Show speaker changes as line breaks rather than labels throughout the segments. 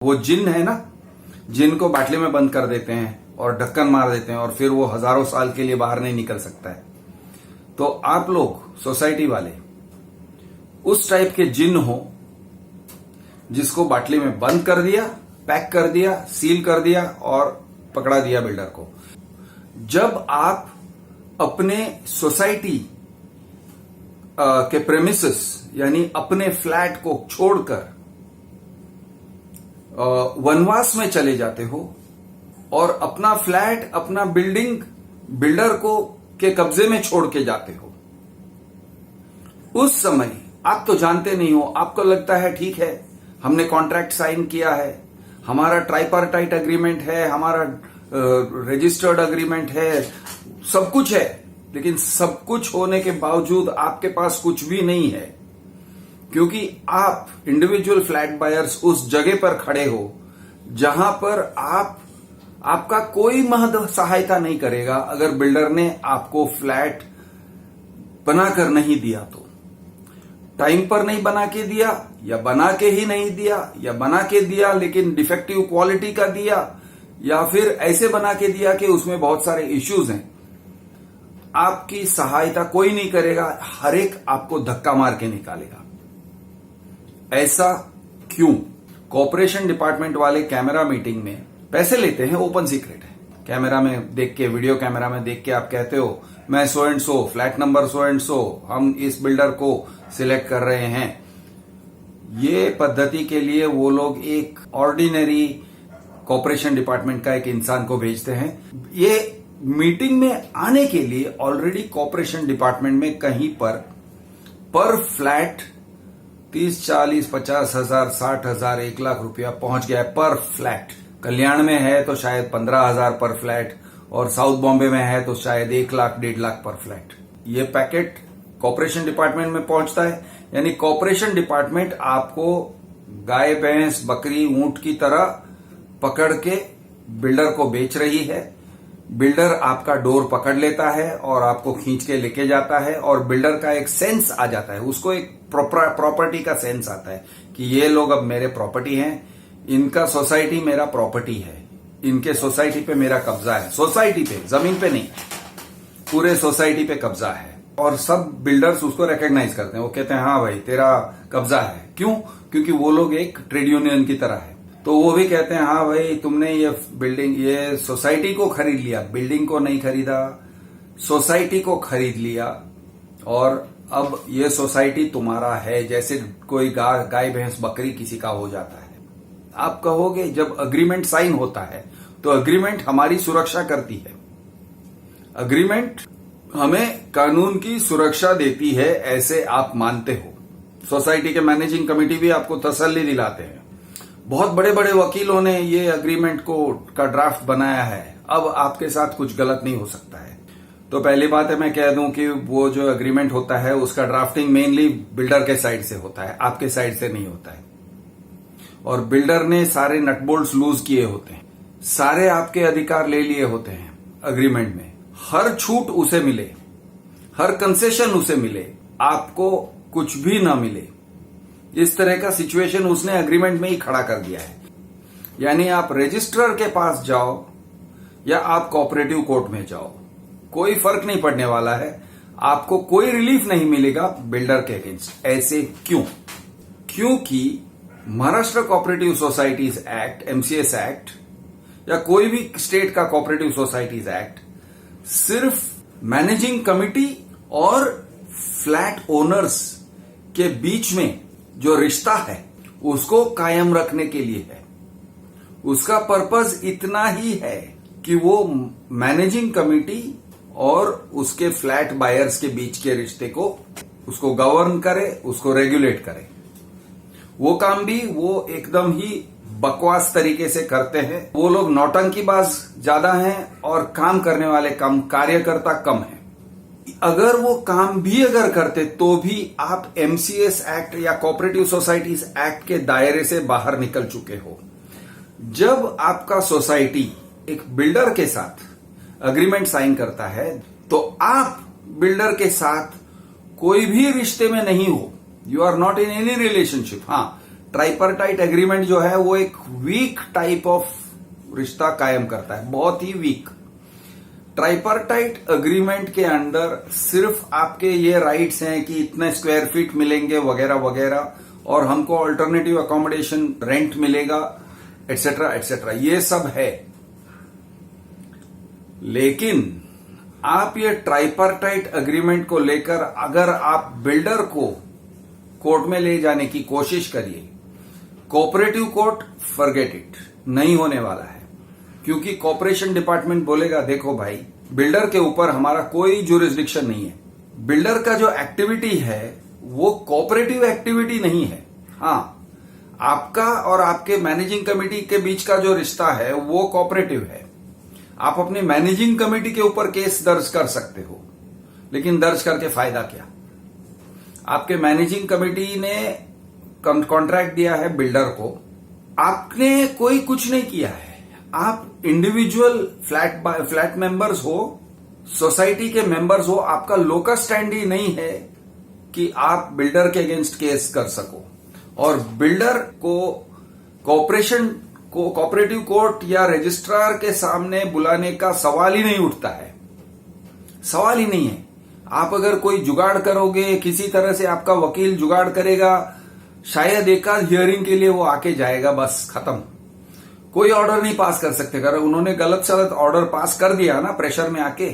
वो जिन है ना, जिन को बाटली में बंद कर देते हैं और ढक्कन मार देते हैं और फिर वो हजारों साल के लिए बाहर नहीं निकल सकता है। तो आप लोग सोसाइटी वाले उस टाइप के जिन हो जिसको बाटली में बंद कर दिया, पैक कर दिया, सील कर दिया और पकड़ा दिया बिल्डर को। जब आप अपने सोसाइटी के प्रेमिसेस यानी अपने फ्लैट को छोड़कर वनवास में चले जाते हो और अपना फ्लैट, अपना बिल्डिंग बिल्डर को के कब्जे में छोड़ के जाते हो, उस समय आप तो जानते नहीं हो। आपको लगता है ठीक है, हमने कॉन्ट्रैक्ट साइन किया है, हमारा ट्राइपार्टाइट एग्रीमेंट है, हमारा रजिस्टर्ड एग्रीमेंट है, सब कुछ है। लेकिन सब कुछ होने के बावजूद आपके पास कुछ भी नहीं है, क्योंकि आप इंडिविजुअल फ्लैट बायर्स उस जगह पर खड़े हो जहां पर आपका कोई महद सहायता नहीं करेगा अगर बिल्डर ने आपको फ्लैट बनाकर नहीं दिया तो। टाइम पर नहीं बना के दिया, या बना के ही नहीं दिया, या बना के दिया लेकिन डिफेक्टिव क्वालिटी का दिया, या फिर ऐसे बना के दिया कि उसमें बहुत सारे इश्यूज हैं। आपकी सहायता कोई नहीं करेगा, हर एक आपको धक्का मार के निकालेगा। ऐसा क्यों? कॉर्पोरेशन डिपार्टमेंट वाले कैमरा मीटिंग में पैसे लेते हैं, ओपन सीक्रेट है। कैमरा में देख के, वीडियो कैमरा में देख के आप कहते हो मैं so and so, flat number so and so, हम इस बिल्डर को सिलेक्ट कर रहे हैं। ये पद्धति के लिए वो लोग एक ऑर्डिनरी कॉर्पोरेशन डिपार्टमेंट का एक इंसान को भेजते हैं। ये मीटिंग में आने के लिए ऑलरेडी कॉर्पोरेशन डिपार्टमेंट में कहीं पर फ्लैट 30, 40, 50 हजार, 60 हजार, 1 लाख रुपया पहुंच गया है पर फ्लैट। कल्याण में है तो शायद 15,000 पर फ्लैट, और साउथ बॉम्बे में है तो शायद 1 लाख, 1.5 लाख पर फ्लैट। ये पैकेट कॉर्पोरेशन डिपार्टमेंट में पहुंचता है, यानी कॉर्पोरेशन डिपार्टमेंट आपको गाय, भैंस, बकरी, ऊंट की तरह पकड़ के बिल्डर को बेच रही है। बिल्डर आपका डोर पकड़ लेता है और आपको खींच के लेके जाता है, और बिल्डर का एक सेंस आ जाता है, उसको एक प्रॉपर्टी का सेंस आता है कि ये लोग अब मेरे प्रॉपर्टी हैं, इनका सोसाइटी मेरा प्रॉपर्टी है, इनके सोसाइटी पे मेरा कब्जा है। सोसाइटी पे, जमीन पे नहीं, पूरे सोसाइटी पे कब्जा है। और सब बिल्डर्स उसको रिकॉग्नाइज करते हैं, वो कहते हैं हाँ भाई तेरा कब्जा है। क्यों? क्योंकि वो लोग एक ट्रेड यूनियन की तरह है, तो वो भी कहते हैं हाँ भाई तुमने ये बिल्डिंग, ये सोसाइटी को खरीद लिया, बिल्डिंग को नहीं खरीदा, सोसाइटी को खरीद लिया, और अब ये सोसाइटी तुम्हारा है। जैसे कोई गाय, भैंस, बकरी किसी का हो जाता है। आप कहोगे जब अग्रीमेंट साइन होता है तो अग्रीमेंट हमारी सुरक्षा करती है, अग्रीमेंट हमें कानून की सुरक्षा देती है, ऐसे आप मानते हो। सोसाइटी के मैनेजिंग कमेटी भी आपको तसल्ली दिलाते हैं। बहुत बड़े बड़े वकीलों ने ये अग्रीमेंट का ड्राफ्ट बनाया है, अब आपके साथ कुछ गलत नहीं हो सकता है। तो पहली बात है मैं कह दूं कि वो जो अग्रीमेंट होता है उसका ड्राफ्टिंग मेनली बिल्डर के साइड से होता है, आपके साइड से नहीं होता है। और बिल्डर ने सारे नटबोल्ट्स लूज किए होते हैं, सारे आपके अधिकार ले लिए होते हैं अग्रीमेंट में। हर छूट उसे मिले, हर कंसेशन उसे मिले, आपको कुछ भी ना मिले, इस तरह का सिचुएशन उसने एग्रीमेंट में ही खड़ा कर दिया है। यानी आप रजिस्ट्रार के पास जाओ या आप कोऑपरेटिव कोर्ट में जाओ, कोई फर्क नहीं पड़ने वाला है, आपको कोई रिलीफ नहीं मिलेगा बिल्डर के अगेंस्ट। ऐसे क्यों? क्योंकि Maharashtra cooperative societies act, MCS act, या कोई भी स्टेट का कोऑपरेटिव सोसाइटीज एक्ट सिर्फ मैनेजिंग कमिटी और फ्लैट ओनर्स के बीच में जो रिश्ता है उसको कायम रखने के लिए है। उसका पर्पस इतना ही है कि वो मैनेजिंग कमिटी और उसके फ्लैट बायर्स के बीच के रिश्ते को उसको गवर्न करे, उसको रेगुलेट करे। वो काम भी वो एकदम ही बकवास तरीके से करते हैं। वो लोग नौटंकीबाज ज्यादा हैं और काम करने वाले कम, कार्यकर्ता कम हैं। अगर वो काम भी अगर करते तो भी आप एमसीएस एक्ट या कोऑपरेटिव सोसाइटीज एक्ट के दायरे से बाहर निकल चुके हो। जब आपका सोसाइटी एक बिल्डर के साथ अग्रीमेंट साइन करता है तो आप बिल्डर के साथ कोई भी रिश्ते में नहीं हो, you are not in any relationship. हाँ, ट्राइपरटाइट एग्रीमेंट जो है वो एक वीक टाइप ऑफ रिश्ता कायम करता है, बहुत ही वीक। ट्राइपरटाइट एग्रीमेंट के अंदर सिर्फ आपके ये राइट्स हैं कि इतने स्क्वायर फीट मिलेंगे वगैरह वगैरह, और हमको अल्टरनेटिव अकोमोडेशन रेंट मिलेगा, एटसेट्रा एटसेट्रा, ये सब है। लेकिन आप ये ट्राइपरटाइट एग्रीमेंट को लेकर अगर आप बिल्डर को कोर्ट में ले जाने की कोशिश करिए, कोऑपरेटिव कोर्ट फॉरगेट इट, नहीं होने वाला है। क्योंकि कॉर्पोरेशन डिपार्टमेंट बोलेगा देखो भाई, बिल्डर के ऊपर हमारा कोई ज्यूरिसडिक्शन नहीं है। बिल्डर का जो एक्टिविटी है वो कोऑपरेटिव एक्टिविटी नहीं है। हाँ, आपका और आपके मैनेजिंग कमेटी के बीच का जो रिश्ता है वो कोऑपरेटिव है। आप अपने मैनेजिंग कमेटी के ऊपर केस दर्ज कर सकते हो, लेकिन दर्ज करके फायदा क्या? आपके मैनेजिंग कमेटी ने कॉन्ट्रैक्ट दिया है बिल्डर को, आपने कोई कुछ नहीं किया है। आप इंडिविजुअल फ्लैट मेंबर्स हो, सोसाइटी के मेंबर्स हो, आपका लोकस स्टैंड ही नहीं है कि आप बिल्डर के अगेंस्ट केस कर सको। और बिल्डर को कोऑपरेटिव कोर्ट या रजिस्ट्रार के सामने बुलाने का सवाल ही नहीं उठता है, सवाल ही नहीं है। आप अगर कोई जुगाड़ करोगे, किसी तरह से आपका वकील जुगाड़ करेगा, शायद एक आध हियरिंग के लिए वो आके जाएगा, बस खत्म। कोई ऑर्डर नहीं पास कर सकते। अगर उन्होंने गलत सलत ऑर्डर पास कर दिया ना प्रेशर में आके,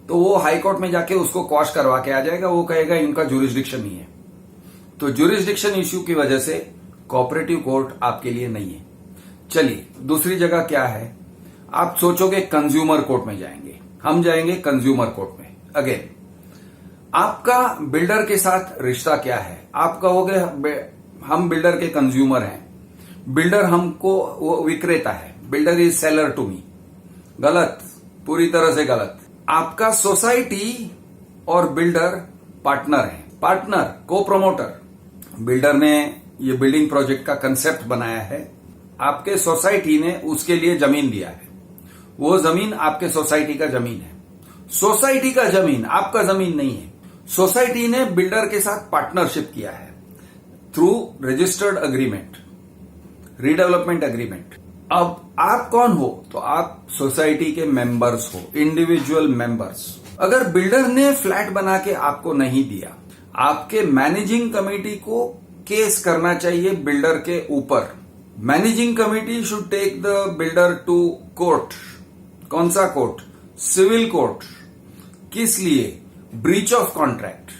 तो वो हाई कोर्ट में जाके उसको क्वॉश करवा के आ जाएगा। वो कहेगा इनका ज्यूरिसडिक्शन नहीं है। तो ज्यूरिसडिक्शन इश्यू की वजह से कोऑपरेटिव कोर्ट आपके लिए नहीं है। चलिए, दूसरी जगह क्या है? आप सोचोगे कंज्यूमर कोर्ट में जाएंगे, हम जाएंगे कंज्यूमर कोर्ट में। अगेन, आपका बिल्डर के साथ रिश्ता क्या है? आप कहोगे हम बिल्डर के कंज्यूमर हैं, बिल्डर हमको वो विक्रेता है, builder is seller to me. गलत, पूरी तरह से गलत। आपका सोसाइटी और बिल्डर पार्टनर है, पार्टनर, को प्रमोटर। बिल्डर ने ये बिल्डिंग प्रोजेक्ट का कंसेप्ट बनाया है, आपके सोसाइटी ने उसके लिए जमीन दिया है, वो जमीन आपके सोसाइटी का जमीन है। सोसाइटी का जमीन आपका जमीन नहीं है। सोसाइटी ने बिल्डर के साथ पार्टनरशिप किया है through registered agreement, redevelopment agreement. अब आप कौन हो? तो आप सोसाइटी के मेंबर्स हो, इंडिविजुअल मेंबर्स। अगर बिल्डर ने फ्लैट बना के आपको नहीं दिया, आपके मैनेजिंग कमेटी को केस करना चाहिए बिल्डर के ऊपर। Managing committee should take the builder to court. कौन सा कोर्ट? Civil court. किस लिए? Breach of contract.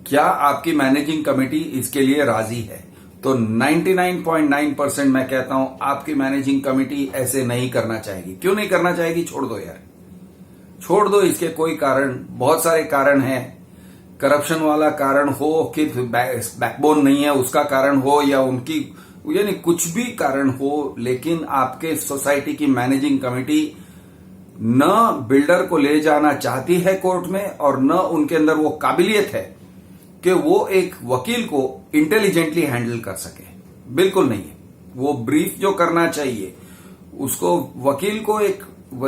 क्या आपकी मैनेजिंग कमेटी इसके लिए राजी है? तो 99.9% मैं कहता हूं आपकी मैनेजिंग कमेटी ऐसे नहीं करना चाहेगी। क्यों नहीं करना चाहेगी? छोड़ दो यार, छोड़ दो। इसके कोई कारण, बहुत सारे कारण हैं। करप्शन वाला कारण हो कि बैकबोन नहीं है उसका कारण हो, या उनकी यानी कुछ भी कारण हो, लेकिन आपके सोसाइटी की मैनेजिंग कमेटी न बिल्डर को ले जाना चाहती है कोर्ट में, और न उनके अंदर वो काबिलियत है कि वो एक वकील को इंटेलिजेंटली हैंडल कर सके। बिल्कुल नहीं है। वो ब्रीफ जो करना चाहिए उसको वकील को एक,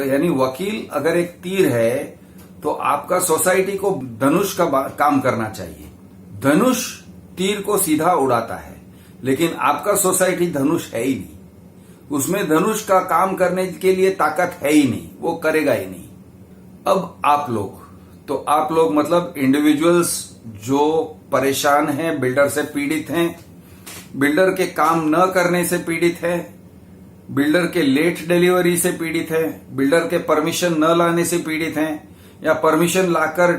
यानी वकील अगर एक तीर है तो आपका सोसाइटी को धनुष का काम करना चाहिए। धनुष तीर को सीधा उड़ाता है, लेकिन आपका सोसाइटी धनुष है ही नहीं। उसमें धनुष का काम करने के लिए ताकत है ही नहीं, वो करेगा ही नहीं। अब आप लोग, तो आप लोग मतलब इंडिविजुअल्स जो परेशान हैं, बिल्डर से पीड़ित हैं, बिल्डर के काम न करने से पीड़ित हैं, बिल्डर के लेट डिलीवरी से पीड़ित हैं, बिल्डर के परमिशन न लाने से पीड़ित हैं, या परमिशन लाकर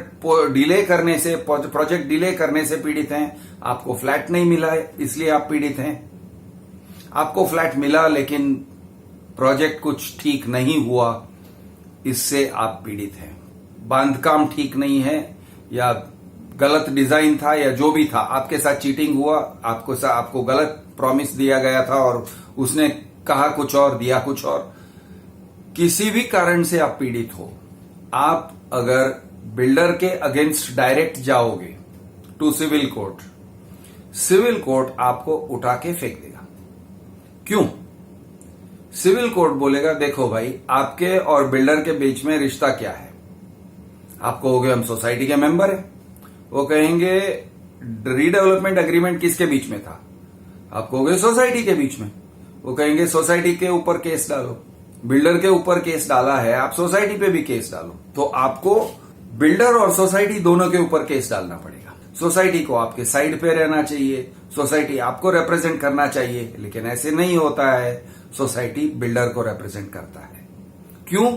डिले करने से, प्रोजेक्ट डिले करने से पीड़ित हैं। आपको फ्लैट नहीं मिला है इसलिए आप पीड़ित हैं। आपको फ्लैट मिला लेकिन प्रोजेक्ट कुछ ठीक नहीं हुआ, इससे आप पीड़ित हैं। बांधकाम ठीक नहीं है, या गलत डिजाइन था, या जो भी था, आपके साथ चीटिंग हुआ, आपको गलत प्रॉमिस दिया गया था और उसने कहा कुछ और, दिया कुछ और। किसी भी कारण से आप पीड़ित हो, आप अगर बिल्डर के अगेंस्ट डायरेक्ट जाओगे to civil court, civil court आपको उठा के फेंक देगा। क्यों? सिविल कोर्ट बोलेगा देखो भाई, आपके और बिल्डर के बीच में रिश्ता क्या है? आप कहोगे हम सोसाइटी के मेंबर हैं। वो कहेंगे रीडेवलपमेंट एग्रीमेंट किसके बीच में था? आप कहोगे सोसाइटी के बीच में, वो कहेंगे सोसाइटी के ऊपर केस डालो, बिल्डर के ऊपर केस डाला है, आप सोसाइटी पे भी केस डालो। तो आपको बिल्डर और सोसाइटी दोनों के ऊपर केस डालना पड़ेगा। सोसाइटी को आपके साइड पे रहना चाहिए, सोसाइटी आपको रिप्रेजेंट करना चाहिए, लेकिन ऐसे नहीं होता है। सोसाइटी बिल्डर को रिप्रेजेंट करता है। क्यों?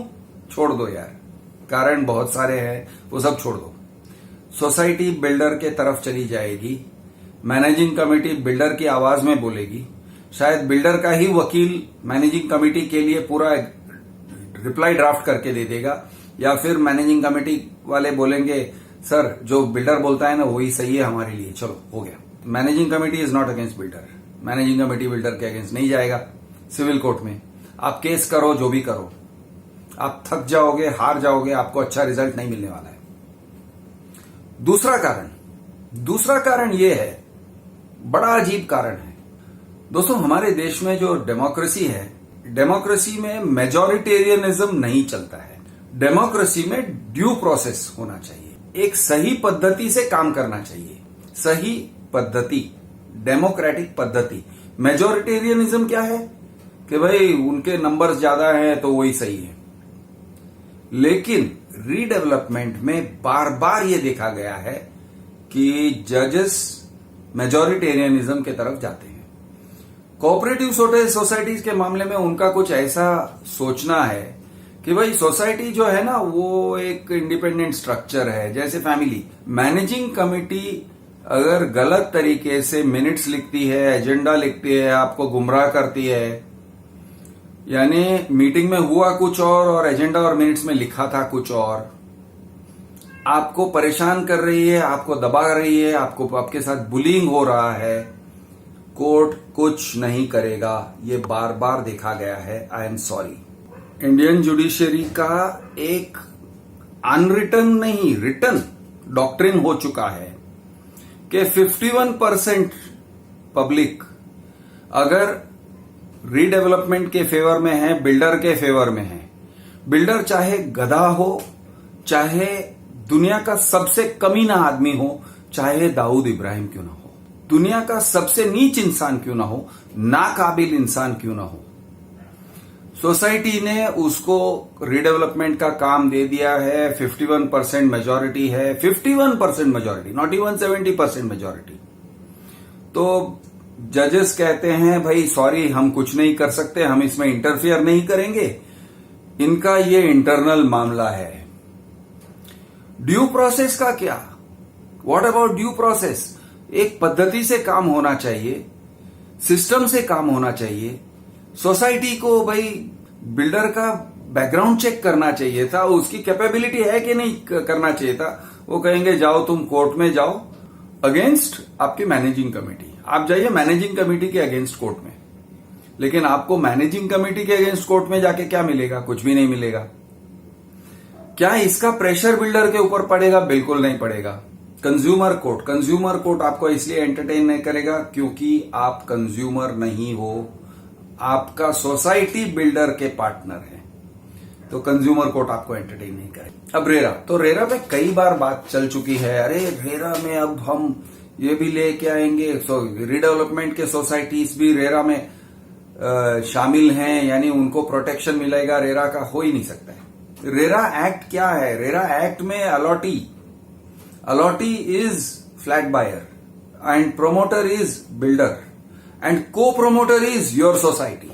छोड़ दो यार, कारण बहुत सारे हैं, वो सब छोड़ दो। सोसाइटी बिल्डर के तरफ चली जाएगी, मैनेजिंग कमेटी बिल्डर की आवाज में बोलेगी, शायद बिल्डर का ही वकील मैनेजिंग कमेटी के लिए पूरा रिप्लाई ड्राफ्ट करके दे देगा, या फिर मैनेजिंग कमेटी वाले बोलेंगे सर जो बिल्डर बोलता है ना वही सही है हमारे लिए, चलो हो गया। Managing committee is not against builder, managing committee builder के अगेंस्ट नहीं जाएगा। सिविल कोर्ट में आप केस करो, जो भी करो, आप थक जाओगे, हार जाओगे, आपको अच्छा रिजल्ट नहीं मिलने वाला है। दूसरा कारण यह है, बड़ा अजीब कारण है दोस्तों, हमारे देश में जो डेमोक्रेसी है, डेमोक्रेसी में मेजॉरिटेरियनिज्म नहीं चलता है। डेमोक्रेसी में ड्यू प्रोसेस होना चाहिए, एक सही पद्धति से काम करना चाहिए, सही पद्धति, डेमोक्रेटिक पद्धति। मेजॉरिटेरियनिज्म क्या है कि भाई उनके नंबर्स ज्यादा हैं तो वही सही है। लेकिन रीडेवलपमेंट में बार बार ये देखा गया है कि जजेस मेजॉरिटेरियनिज्म के तरफ जाते हैं। कोऑपरेटिव सोसाइटीज के मामले में उनका कुछ ऐसा सोचना है कि भाई सोसाइटी जो है ना वो एक इंडिपेंडेंट स्ट्रक्चर है, जैसे फैमिली। मैनेजिंग कमेटी अगर गलत तरीके से मिनट्स लिखती है, एजेंडा लिखती है, आपको गुमराह करती है, यानी मीटिंग में हुआ कुछ और एजेंडा और मिनट्स में लिखा था कुछ और, आपको परेशान कर रही है, आपको दबा रही है, आपको आपके साथ बुलिंग हो रहा है, कोर्ट कुछ नहीं करेगा। ये बार बार देखा गया है। I am sorry, Indian judiciary का एक अनरिटन नहीं रिटन डॉक्ट्रिन हो चुका है कि 51% पब्लिक अगर रीडेवलपमेंट के फेवर में है, बिल्डर के फेवर में है। बिल्डर चाहे गधा हो, चाहे दुनिया का सबसे कमीना आदमी हो, चाहे दाऊद इब्राहिम क्यों ना हो, दुनिया का सबसे नीच इंसान क्यों ना हो, नाकाबिल इंसान क्यों ना हो, सोसाइटी ने उसको रीडेवलपमेंट का काम दे दिया है। 51% मेजॉरिटी है, 51% मेजॉरिटी, नॉट इवन 70% मेजॉरिटी। तो जजेस कहते हैं भाई सॉरी हम कुछ नहीं कर सकते, हम इसमें इंटरफियर नहीं करेंगे, इनका ये इंटरनल मामला है। ड्यू प्रोसेस का क्या? What about due process? एक पद्धति से काम होना चाहिए, सिस्टम से काम होना चाहिए। सोसाइटी को भाई बिल्डर का बैकग्राउंड चेक करना चाहिए था, उसकी कैपेबिलिटी है कि नहीं करना चाहिए था। वो कहेंगे जाओ तुम कोर्ट में जाओ, अगेंस्ट आपकी मैनेजिंग कमेटी, आप जाइए मैनेजिंग कमेटी के अगेंस्ट कोर्ट में। लेकिन आपको मैनेजिंग कमेटी के अगेंस्ट कोर्ट में जाके क्या मिलेगा? कुछ भी नहीं मिलेगा। क्या इसका प्रेशर बिल्डर के ऊपर पड़ेगा? बिल्कुल नहीं पड़ेगा। कंज्यूमर कोर्ट आपको इसलिए एंटरटेन नहीं करेगा क्योंकि आप कंज्यूमर नहीं हो, आपका सोसाइटी बिल्डर के पार्टनर है, तो कंज्यूमर कोर्ट आपको एंटरटेन नहीं करेगा। अब रेरा पे कई बार बात चल चुकी है, अरे रेरा में अब हम ये भी लेके आएंगे, रीडेवलपमेंट के सोसाइटीज भी रेरा में शामिल हैं, यानी उनको प्रोटेक्शन मिलेगा। रेरा का हो ही नहीं सकता है। रेरा एक्ट क्या है? रेरा एक्ट में allottee is flat buyer and promoter is builder and co promoter is your society.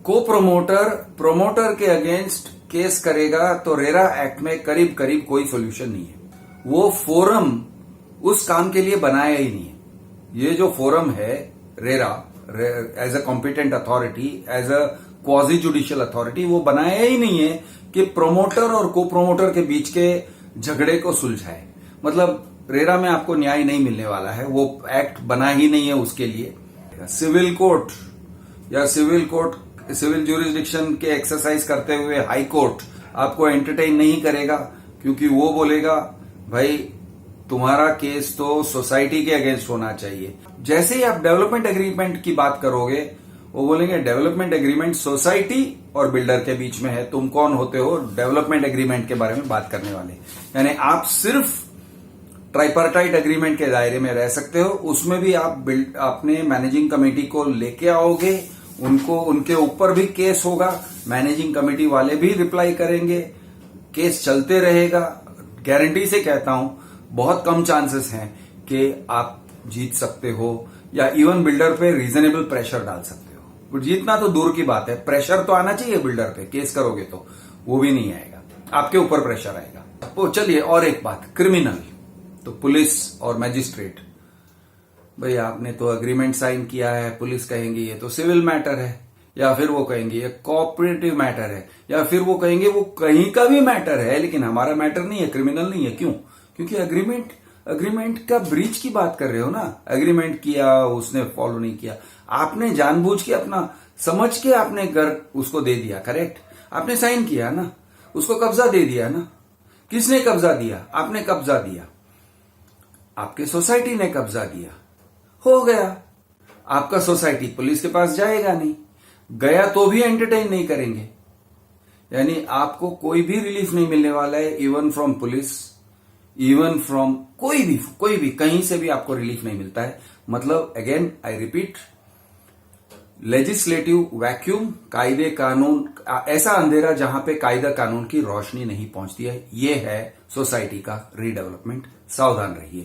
Co promoter के अगेंस्ट केस करेगा तो रेरा एक्ट में करीब करीब कोई सोल्यूशन नहीं है। वो फोरम उस काम के लिए बनाया ही नहीं है। ये जो फोरम है RERA as a competent authority, as a quasi judicial authority, वो बनाया ही नहीं है कि प्रोमोटर और को प्रोमोटर के बीच के झगड़े को सुलझाए। मतलब रेरा में आपको न्याय नहीं मिलने वाला है, वो एक्ट बना ही नहीं है उसके लिए। सिविल कोर्ट या सिविल ज्यूरिसडिक्शन के एक्सरसाइज करते हुए हाई कोर्ट आपको एंटरटेन नहीं करेगा, क्योंकि वो बोलेगा भाई तुम्हारा केस तो सोसाइटी के अगेंस्ट होना चाहिए। जैसे ही आप डेवलपमेंट एग्रीमेंट की बात करोगे, वो बोलेंगे डेवलपमेंट एग्रीमेंट सोसाइटी और बिल्डर के बीच में है, तुम कौन होते हो डेवलपमेंट एग्रीमेंट के बारे में बात करने वाले। यानी आप सिर्फ ट्राइपार्टाइट एग्रीमेंट के दायरे में रह सकते हो। उसमें भी आप अपने मैनेजिंग कमेटी को लेके आओगे, उनको उनके ऊपर भी केस होगा, मैनेजिंग कमेटी वाले भी रिप्लाई करेंगे, केस चलते रहेगा। गारंटी से कहता हूं बहुत कम चांसेस हैं कि आप जीत सकते हो या इवन बिल्डर पे रीजनेबल प्रेशर डाल सकते हो। जीतना तो दूर की बात है, प्रेशर तो आना चाहिए बिल्डर पे, केस करोगे तो वो भी नहीं आएगा, आपके ऊपर प्रेशर आएगा। तो चलिए और एक बात, क्रिमिनल तो पुलिस और मैजिस्ट्रेट, भाई आपने तो एग्रीमेंट साइन किया है, पुलिस कहेंगी ये तो सिविल मैटर है, या फिर वो कहेंगे ये कोऑपरेटिव मैटर है, या फिर वो कहेंगे वो कहीं का भी मैटर है लेकिन हमारा मैटर नहीं है, क्रिमिनल नहीं है। क्यों? क्योंकि एग्रीमेंट का ब्रीच की बात कर रहे हो ना। एग्रीमेंट किया, उसने फॉलो नहीं किया, आपने जानबूझ के अपना समझ के आपने घर उसको दे दिया, करेक्ट? आपने साइन किया ना, उसको कब्जा दे दिया ना। किसने कब्जा दिया? आपने कब्जा दिया, आपके सोसाइटी ने कब्जा दिया, हो गया। आपका सोसाइटी पुलिस के पास जाएगा नहीं, गया तो भी एंटरटेन नहीं करेंगे, यानी आपको कोई भी रिलीफ नहीं मिलने वाला है, even from police, even from कोई भी कहीं से भी आपको रिलीफ नहीं मिलता है। मतलब again I repeat, legislative vacuum, कायदे कानून, ऐसा अंधेरा जहां पे कायदा कानून की रोशनी नहीं पहुंचती है, ये है सोसाइटी का रीडेवलपमेंट। सावधान रहिए।